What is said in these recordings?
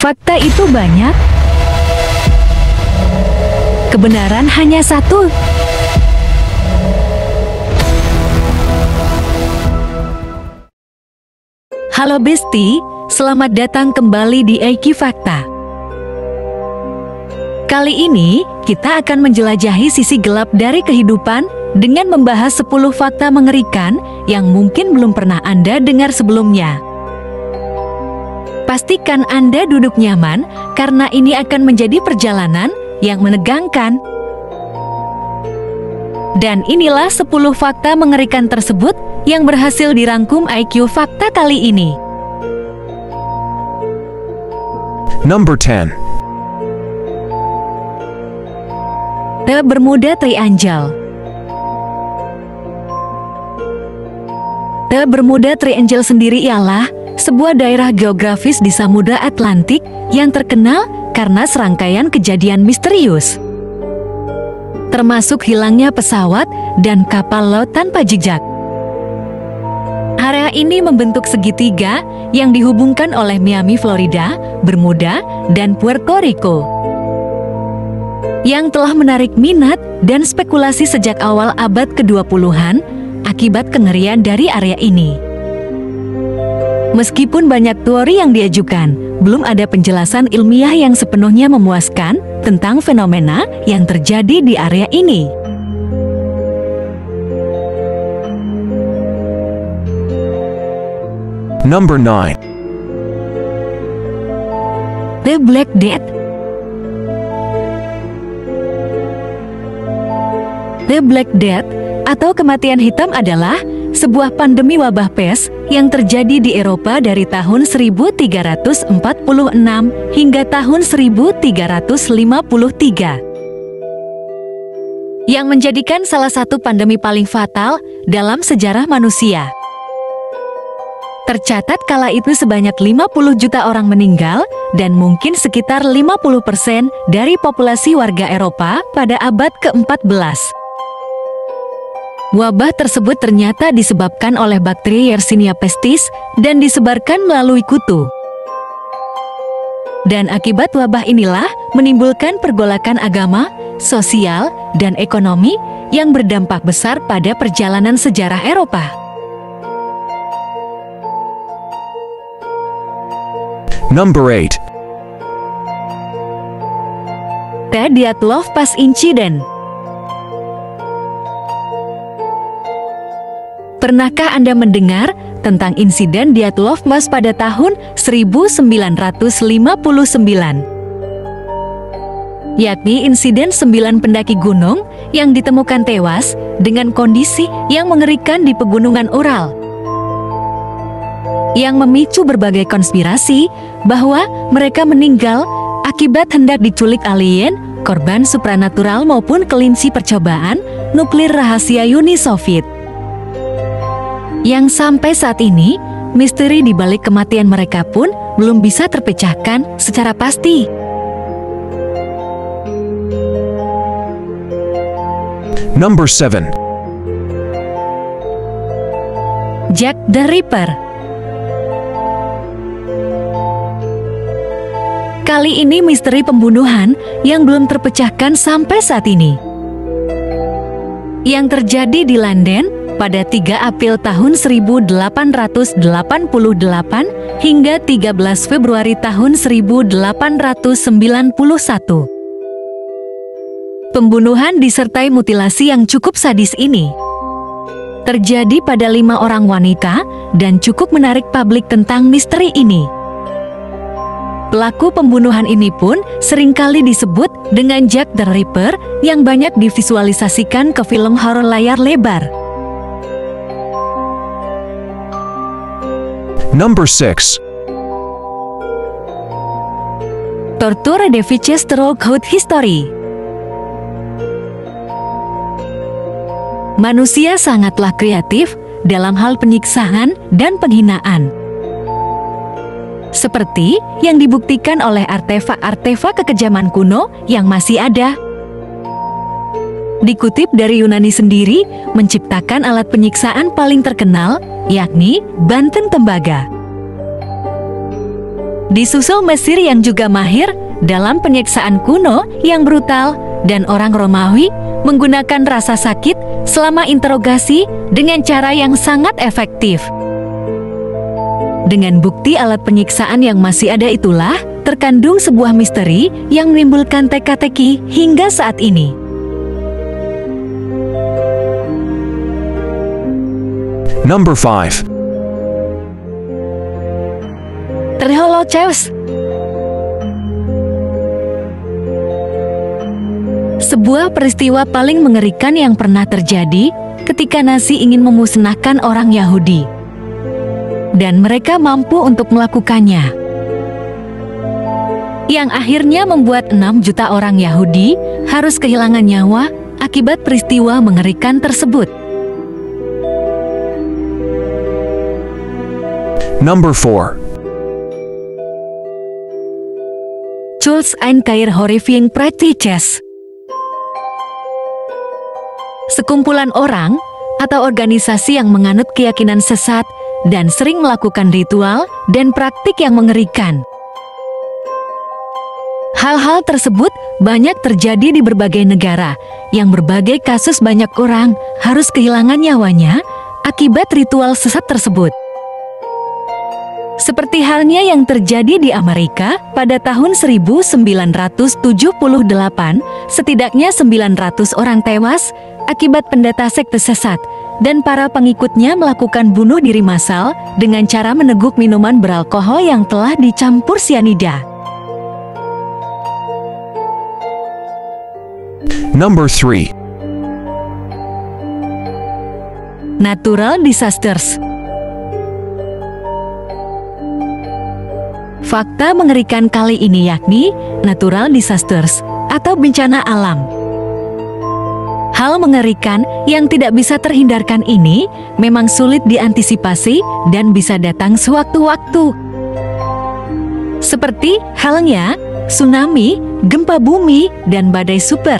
Fakta itu banyak, kebenaran hanya satu. Halo Besti, selamat datang kembali di IQ Fakta. Kali ini, kita akan menjelajahi sisi gelap dari kehidupan dengan membahas 10 fakta mengerikan yang mungkin belum pernah Anda dengar sebelumnya. Pastikan Anda duduk nyaman, karena ini akan menjadi perjalanan yang menegangkan. Dan inilah 10 fakta mengerikan tersebut yang berhasil dirangkum IQ Fakta kali ini. Number 10. The Bermuda Triangle. The Bermuda Triangle sendiri ialah sebuah daerah geografis di Samudra Atlantik yang terkenal karena serangkaian kejadian misterius, termasuk hilangnya pesawat dan kapal laut tanpa jejak. Area ini membentuk segitiga yang dihubungkan oleh Miami, Florida, Bermuda, dan Puerto Rico, yang telah menarik minat dan spekulasi sejak awal abad ke-20-an akibat kengerian dari area ini. Meskipun banyak teori yang diajukan, belum ada penjelasan ilmiah yang sepenuhnya memuaskan tentang fenomena yang terjadi di area ini. Number 9. The Black Death. The Black Death atau kematian hitam adalah sebuah pandemi wabah pes yang terjadi di Eropa dari tahun 1346 hingga tahun 1353, yang menjadikan salah satu pandemi paling fatal dalam sejarah manusia. Tercatat kala itu sebanyak 50 juta orang meninggal dan mungkin sekitar 50% dari populasi warga Eropa pada abad ke-14. Wabah tersebut ternyata disebabkan oleh bakteri Yersinia pestis dan disebarkan melalui kutu. Dan akibat wabah inilah menimbulkan pergolakan agama, sosial, dan ekonomi yang berdampak besar pada perjalanan sejarah Eropa. Number 8. The Dyatlov Pass Incident. Pernahkah Anda mendengar tentang insiden Dyatlov Pass pada tahun 1959? Yakni insiden 9 pendaki gunung yang ditemukan tewas dengan kondisi yang mengerikan di pegunungan Ural, yang memicu berbagai konspirasi bahwa mereka meninggal akibat hendak diculik alien, korban supranatural maupun kelinci percobaan nuklir rahasia Uni Soviet. Yang sampai saat ini, misteri di balik kematian mereka pun belum bisa terpecahkan secara pasti. Number 7. Jack the Ripper. Kali ini misteri pembunuhan yang belum terpecahkan sampai saat ini, yang terjadi di London pada 3 April tahun 1888 hingga 13 Februari tahun 1891. Pembunuhan disertai mutilasi yang cukup sadis ini terjadi pada 5 orang wanita dan cukup menarik publik tentang misteri ini. Pelaku pembunuhan ini pun seringkali disebut dengan Jack the Ripper yang banyak divisualisasikan ke film horor layar lebar. Number 6. Torture Devices Throughout History. Manusia sangatlah kreatif dalam hal penyiksaan dan penghinaan, seperti yang dibuktikan oleh artefak-artefak kekejaman kuno yang masih ada. Dikutip dari Yunani sendiri, menciptakan alat penyiksaan paling terkenal, yakni banteng tembaga. Disusul Mesir yang juga mahir dalam penyiksaan kuno yang brutal, dan orang Romawi menggunakan rasa sakit selama interogasi dengan cara yang sangat efektif. Dengan bukti alat penyiksaan yang masih ada itulah, terkandung sebuah misteri yang menimbulkan teka-teki hingga saat ini. Number 5. Holocaust. Sebuah peristiwa paling mengerikan yang pernah terjadi ketika Nazi ingin memusnahkan orang Yahudi. Dan mereka mampu untuk melakukannya. Yang akhirnya membuat 6 juta orang Yahudi harus kehilangan nyawa akibat peristiwa mengerikan tersebut. Number 4. Schulz ein Kair Horrifying Practices. Sekumpulan orang atau organisasi yang menganut keyakinan sesat dan sering melakukan ritual dan praktik yang mengerikan. Hal-hal tersebut banyak terjadi di berbagai negara, yang berbagai kasus banyak orang harus kehilangan nyawanya akibat ritual sesat tersebut. Seperti halnya yang terjadi di Amerika pada tahun 1978, setidaknya 900 orang tewas akibat pendeta sekte sesat, dan para pengikutnya melakukan bunuh diri massal dengan cara meneguk minuman beralkohol yang telah dicampur sianida. Number 3. Natural disasters. Fakta mengerikan kali ini yakni natural disasters atau bencana alam. Hal mengerikan yang tidak bisa terhindarkan ini memang sulit diantisipasi dan bisa datang sewaktu-waktu. Seperti halnya tsunami, gempa bumi, dan badai super.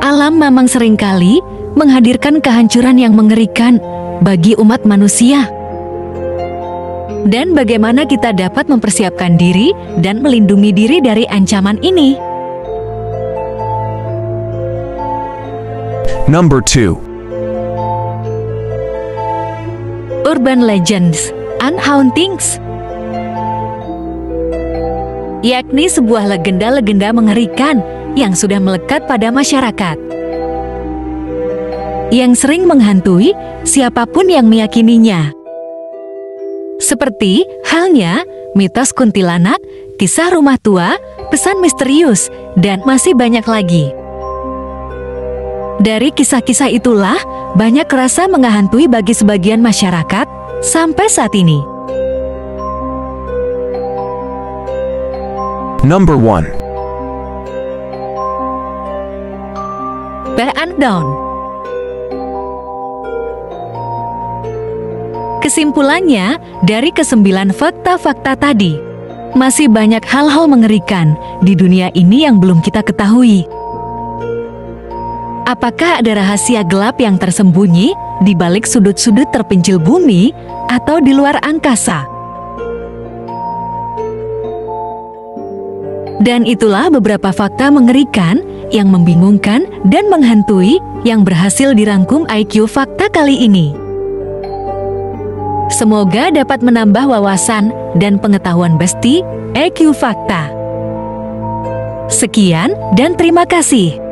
Alam memang seringkali menghadirkan kehancuran yang mengerikan bagi umat manusia. Dan bagaimana kita dapat mempersiapkan diri dan melindungi diri dari ancaman ini? Number 2. Urban legends and hauntings. Yakni sebuah legenda-legenda mengerikan yang sudah melekat pada masyarakat, yang sering menghantui siapapun yang meyakininya. Seperti halnya mitos kuntilanak, kisah rumah tua, pesan misterius, dan masih banyak lagi. Dari kisah-kisah itulah banyak rasa menghantui bagi sebagian masyarakat sampai saat ini. Number 1. Bear and Down. Kesimpulannya, dari ke-9 fakta-fakta tadi, masih banyak hal-hal mengerikan di dunia ini yang belum kita ketahui. Apakah ada rahasia gelap yang tersembunyi di balik sudut-sudut terpencil bumi atau di luar angkasa? Dan itulah beberapa fakta mengerikan yang membingungkan dan menghantui yang berhasil dirangkum IQ Fakta kali ini. Semoga dapat menambah wawasan dan pengetahuan Besti IQ Fakta. Sekian dan terima kasih.